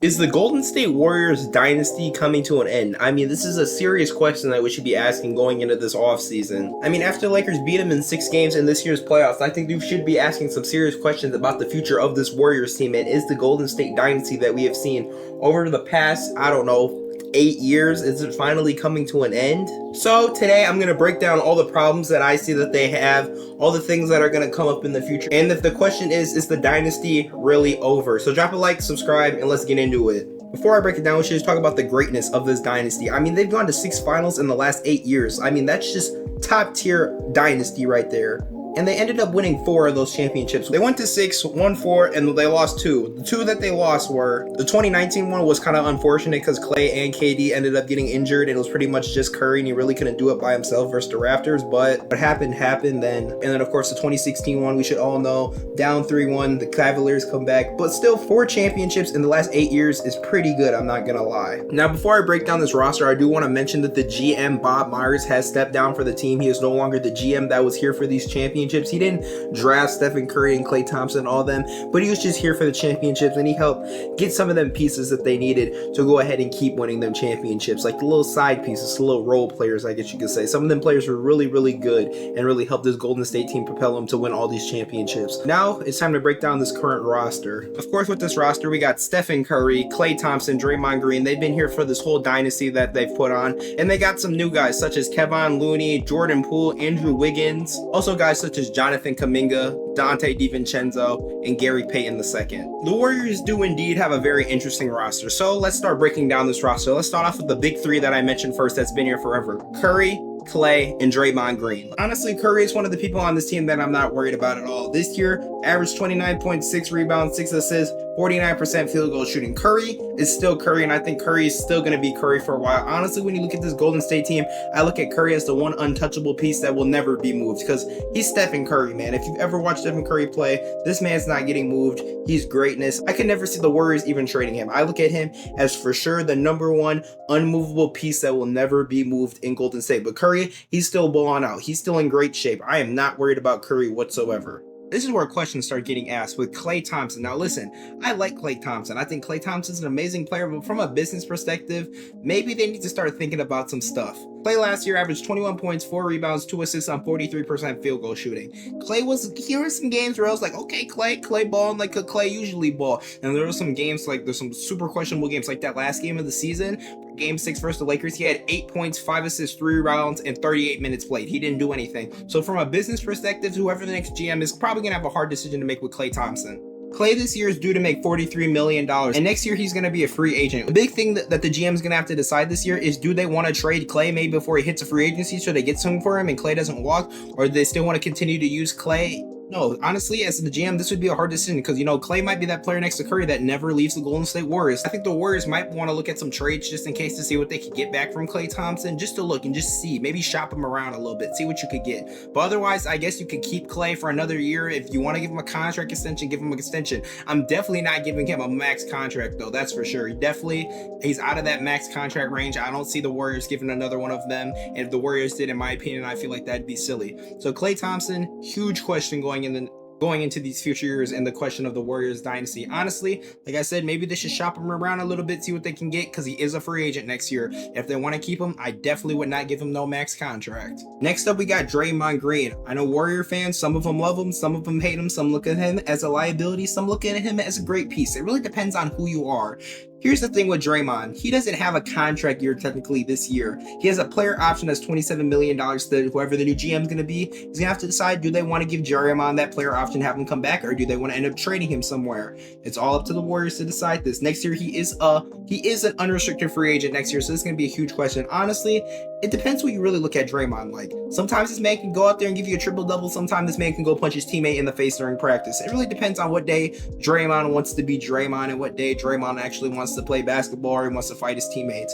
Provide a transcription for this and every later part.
Is the Golden State Warriors dynasty coming to an end? I mean, this is a serious question that we should be asking going into this offseason. I mean, after the Lakers beat them in 6 games in this year's playoffs, I think we should be asking some serious questions about the future of this Warriors team, and is the Golden State dynasty that we have seen over the past, I don't know, 8 years, is it finally coming to an end? So today I'm going to break down all the problems that I see that they have, all the things that are going to come up in the future, and if the question is the dynasty really over? So drop a like, subscribe, and let's get into it. Before I break it down, we should just talk about the greatness of this dynasty. I mean, they've gone to 6 finals in the last 8 years. I mean, that's just top tier dynasty right there. And they ended up winning 4 of those championships. They went to 6, won 4, and they lost 2. The 2 that they lost were, the 2019 one was kind of unfortunate because Klay and KD ended up getting injured, and it was pretty much just Curry, and he really couldn't do it by himself versus the Raptors. But what happened then. And then, of course, the 2016 one, we should all know, down 3-1, the Cavaliers come back. But still, 4 championships in the last 8 years is pretty good, I'm not gonna lie. Now, before I break down this roster, I do want to mention that the GM, Bob Myers, has stepped down for the team. He is no longer the GM that was here for these championships. He didn't draft Stephen Curry and Klay Thompson and all them, but he was just here for the championships, and he helped get some of them pieces that they needed to go ahead and keep winning them championships, like the little side pieces, the little role players, I guess you could say. Some of them players were really, really good and really helped this Golden State team propel them to win all these championships. Now it's time to break down this current roster. Of course, with this roster, we got Stephen Curry, Klay Thompson, Draymond Green. They've been here for this whole dynasty that they've put on, and they got some new guys such as Kevin Looney, Jordan Poole, Andrew Wiggins, also guys such as Jonathan Kuminga, Dante DiVincenzo, and Gary Payton II. The Warriors do indeed have a very interesting roster, so let's start breaking down this roster. Let's start off with the big 3 that I mentioned first that's been here forever: Curry, Klay, and Draymond Green. Honestly, Curry is one of the people on this team that I'm not worried about at all. This year, averaged 29.6 rebounds, 6 assists, 49% field goal shooting. Curry is still Curry, and I think Curry is still going to be Curry for a while. Honestly, when you look at this Golden State team, I look at Curry as the one untouchable piece that will never be moved, because he's Stephen Curry, man. If you've ever watched Stephen Curry play, this man's not getting moved. He's greatness. I could never see the Warriors even trading him. I look at him as for sure the number 1 unmovable piece that will never be moved in Golden State. But Curry, he's still balling out. He's still in great shape. I am not worried about Curry whatsoever. This is where questions start getting asked with Klay Thompson. Now listen, I like Klay Thompson. I think Klay Thompson's an amazing player, but from a business perspective, maybe they need to start thinking about some stuff. Klay last year averaged 21 points, 4 rebounds, 2 assists on 43% field goal shooting. Klay was, here were some games where I was like, okay, Klay balling like a Klay usually ball. And there were some games, like there's some super questionable games, like that last game of the season, Game 6 versus the Lakers. He had 8 points, 5 assists, 3 rebounds, and 38 minutes played. He didn't do anything. So from a business perspective, whoever the next GM is probably going to have a hard decision to make with Klay Thompson. Klay this year is due to make $43 million, and next year he's going to be a free agent. The big thing that the GM is going to have to decide this year is, do they want to trade Klay maybe before he hits a free agency so they get something for him and Klay doesn't walk, or do they still want to continue to use Klay? No, honestly, as the GM, this would be a hard decision because, you know, Klay might be that player next to Curry that never leaves the Golden State Warriors. I think the Warriors might want to look at some trades just in case to see what they could get back from Klay Thompson, just to look and just see, maybe shop him around a little bit, see what you could get. But otherwise, I guess you could keep Klay for another year. If you want to give him a contract extension, give him an extension. I'm definitely not giving him a max contract, though, that's for sure. He's out of that max contract range. I don't see the Warriors giving another one of them. And if the Warriors did, in my opinion, I feel like that'd be silly. So Klay Thompson, huge question going into these future years and the question of the Warriors dynasty. Honestly, like I said, maybe they should shop him around a little bit, see what they can get, because he is a free agent next year. If they want to keep him, I definitely would not give him no max contract. Next up, we got Draymond Green. I know Warrior fans, some of them love him, some of them hate him, some look at him as a liability, some look at him as a great piece. It really depends on who you are. Here's the thing with Draymond. He doesn't have a contract year technically this year. He has a player option that's $27 million that whoever the new GM is going to be is going to have to decide, do they want to give Draymond that player option, have him come back, or do they want to end up trading him somewhere? It's all up to the Warriors to decide this. Next year, he is an unrestricted free agent next year, so this is going to be a huge question. Honestly, it depends what you really look at Draymond like. Sometimes this man can go out there and give you a triple-double. Sometimes this man can go punch his teammate in the face during practice. It really depends on what day Draymond wants to be Draymond and what day Draymond actually wants to play basketball or he wants to fight his teammates.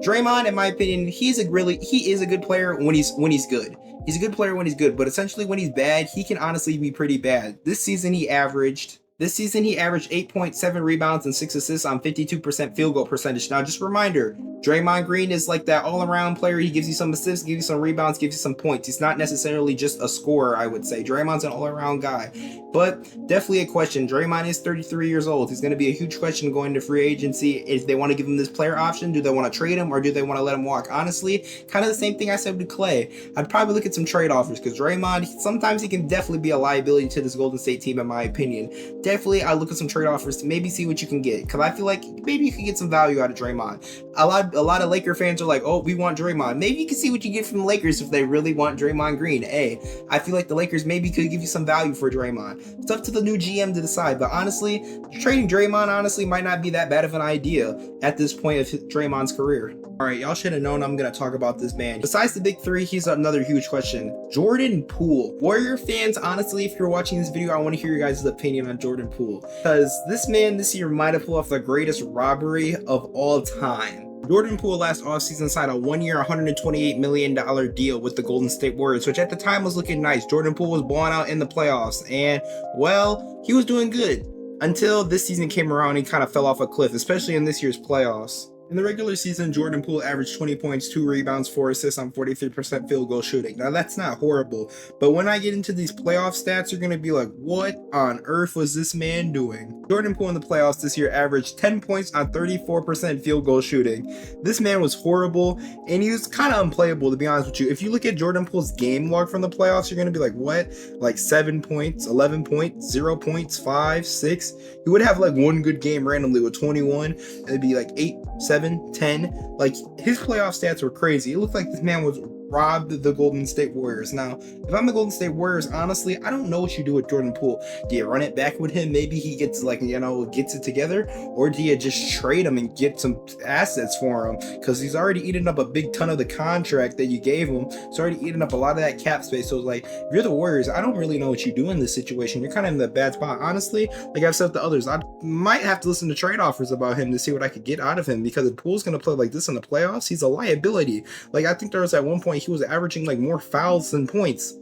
Draymond, in my opinion, he is a good player when he's good. He's a good player when he's good, but essentially when he's bad, he can honestly be pretty bad. This season he averaged This season, he averaged 8.7 rebounds and 6 assists on 52% field goal percentage. Now, just a reminder, Draymond Green is like that all-around player. He gives you some assists, gives you some rebounds, gives you some points. He's not necessarily just a scorer, I would say. Draymond's an all-around guy. But definitely a question. Draymond is 33 years old. He's going to be a huge question going to free agency. If they want to give him this player option, do they want to trade him or do they want to let him walk? Honestly, kind of the same thing I said with Klay. I'd probably look at some trade offers because Draymond, sometimes he can definitely be a liability to this Golden State team, in my opinion. Definitely, I'd look at some trade offers to maybe see what you can get, because I feel like maybe you can get some value out of Draymond. A lot of Laker fans are like, oh, we want Draymond. Maybe you can see what you get from the Lakers if they really want Draymond Green. Hey, I feel like the Lakers maybe could give you some value for Draymond. It's up to the new GM to decide, but honestly, trading Draymond honestly might not be that bad of an idea at this point of Draymond's career. Alright, y'all should have known I'm going to talk about this man. Besides the big three, he's another huge question. Jordan Poole. Warrior fans, honestly, if you're watching this video, I want to hear your guys' opinion on Jordan Poole. Because this man this year might have pulled off the greatest robbery of all time. Jordan Poole last offseason signed a 1-year, $128 million deal with the Golden State Warriors, which at the time was looking nice. Jordan Poole was balling out in the playoffs, and, well, he was doing good. Until this season came around, he kind of fell off a cliff, especially in this year's playoffs. In the regular season, Jordan Poole averaged 20 points, 2 rebounds, 4 assists on 43% field goal shooting. Now, that's not horrible, but when I get into these playoff stats, you're going to be like, what on earth was this man doing? Jordan Poole in the playoffs this year averaged 10 points on 34% field goal shooting. This man was horrible, and he was kind of unplayable, to be honest with you. If you look at Jordan Poole's game log from the playoffs, you're going to be like, what? Like 7 points, 11 points, 0 points, 5, 6. He would have like one good game randomly with 21, and it'd be like 8, 7, 10. Like, his playoff stats were crazy. It looked like this man was robbed the Golden State Warriors. Now, if I'm the Golden State Warriors, honestly, I don't know what you do with Jordan Poole. Do you run it back with him? Maybe he gets like, gets it together, or do you just trade him and get some assets for him? Because he's already eaten up a big ton of the contract that you gave him. He's already eaten up a lot of that cap space. So, like, if you're the Warriors, I don't really know what you do in this situation. You're kind of in the bad spot. Honestly, like I've said to others, I might have to listen to trade offers about him to see what I could get out of him, because if Poole's going to play like this in the playoffs, he's a liability. Like, I think there was at one point he was averaging like more fouls than points.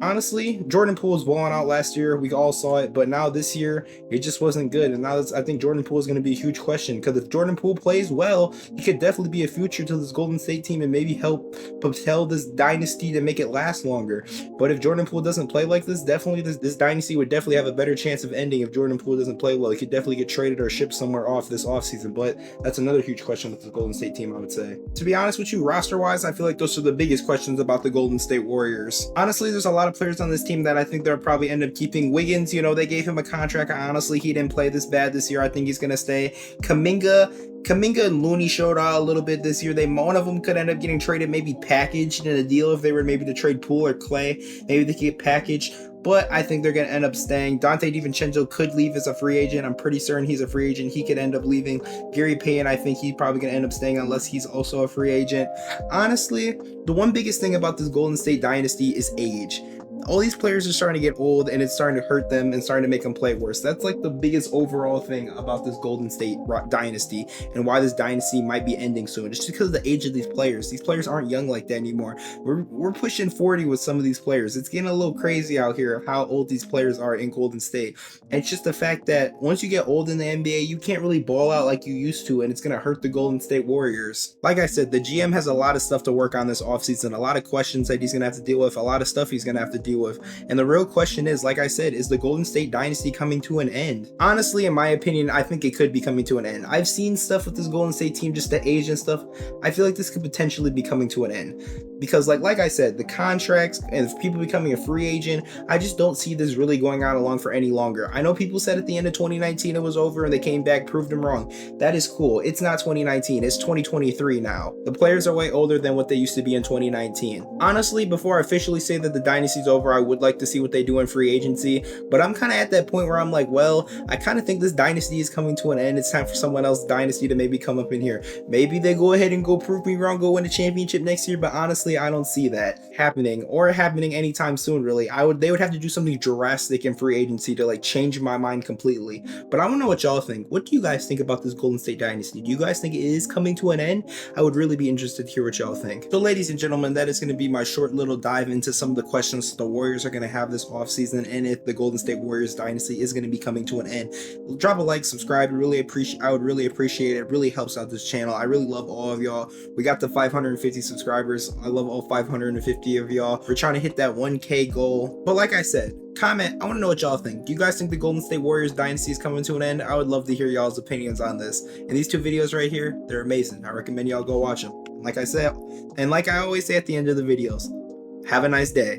Honestly, Jordan Poole was balling out last year. We all saw it, but now this year, it just wasn't good. And now I think Jordan Poole is going to be a huge question, because if Jordan Poole plays well, he could definitely be a future to this Golden State team and maybe help propel this dynasty to make it last longer. But if Jordan Poole doesn't play like this, definitely this dynasty would definitely have a better chance of ending if Jordan Poole doesn't play well. He could definitely get traded or shipped somewhere off this offseason, but that's another huge question with the Golden State team, I would say. To be honest with you, roster-wise, I feel like those are the biggest questions about the Golden State Warriors. Honestly, there's a lot of players on this team that I think they'll probably end up keeping. Wiggins, they gave him a contract. Honestly, he didn't play this bad this year. I think he's going to stay. Kuminga and Looney showed out a little bit this year. One of them could end up getting traded, maybe packaged in a deal if they were maybe to trade Poole or Klay. Maybe they could get packaged. But I think they're going to end up staying. Dante DiVincenzo could leave as a free agent. I'm pretty certain he's a free agent. He could end up leaving. Gary Payton, I think he's probably going to end up staying unless he's also a free agent. Honestly, the one biggest thing about this Golden State dynasty is age. All these players are starting to get old, and it's starting to hurt them and starting to make them play worse. That's like the biggest overall thing about this Golden State dynasty, and why this dynasty might be ending soon. It's just because of the age of these players. These players aren't young like that anymore. We're pushing 40 with some of these players. It's getting a little crazy out here of how old these players are in Golden State. And it's just the fact that once you get old in the NBA, you can't really ball out like you used to, and it's going to hurt the Golden State Warriors. Like I said, the GM has a lot of stuff to work on this offseason, a lot of questions that he's going to have to deal with, a lot of stuff he's going to have to deal with. And the real question is, like I said, is the Golden State dynasty coming to an end? Honestly, in my opinion, I think it could be coming to an end. I've seen stuff with this Golden State team, just the age and stuff. I feel like this could potentially be coming to an end. Because like I said, the contracts and people becoming a free agent, I just don't see this really going on along for any longer. I know people said at the end of 2019 it was over and they came back, proved them wrong. That is cool. It's not 2019, it's 2023 now. The players are way older than what they used to be in 2019. Honestly, before I officially say that the dynasty's over, I would like to see what they do in free agency, but I'm kind of at that point where I'm like, well, I kind of think this dynasty is coming to an end. It's time for someone else's dynasty to maybe come up in here. Maybe they go ahead and go prove me wrong, go win a championship next year, but honestly, I don't see that happening anytime soon, really. They would have to do something drastic in free agency to like change my mind completely. But I want to know what y'all think. What do you guys think about this Golden State dynasty? Do you guys think it is coming to an end? I would really be interested to hear what y'all think. So ladies and gentlemen, that is going to be my short little dive into some of the questions to the Warriors are going to have this offseason, and if the Golden State Warriors dynasty is going to be coming to an end. Drop a like, subscribe. I would really appreciate it. It really helps out this channel. I really love all of y'all. We got to 550 subscribers. I love all 550 of y'all. We're trying to hit that 1K goal. But like I said, comment. I want to know what y'all think. Do you guys think the Golden State Warriors dynasty is coming to an end? I would love to hear y'all's opinions on this. And these two videos right here, they're amazing. I recommend y'all go watch them. Like I said, and like I always say at the end of the videos, have a nice day.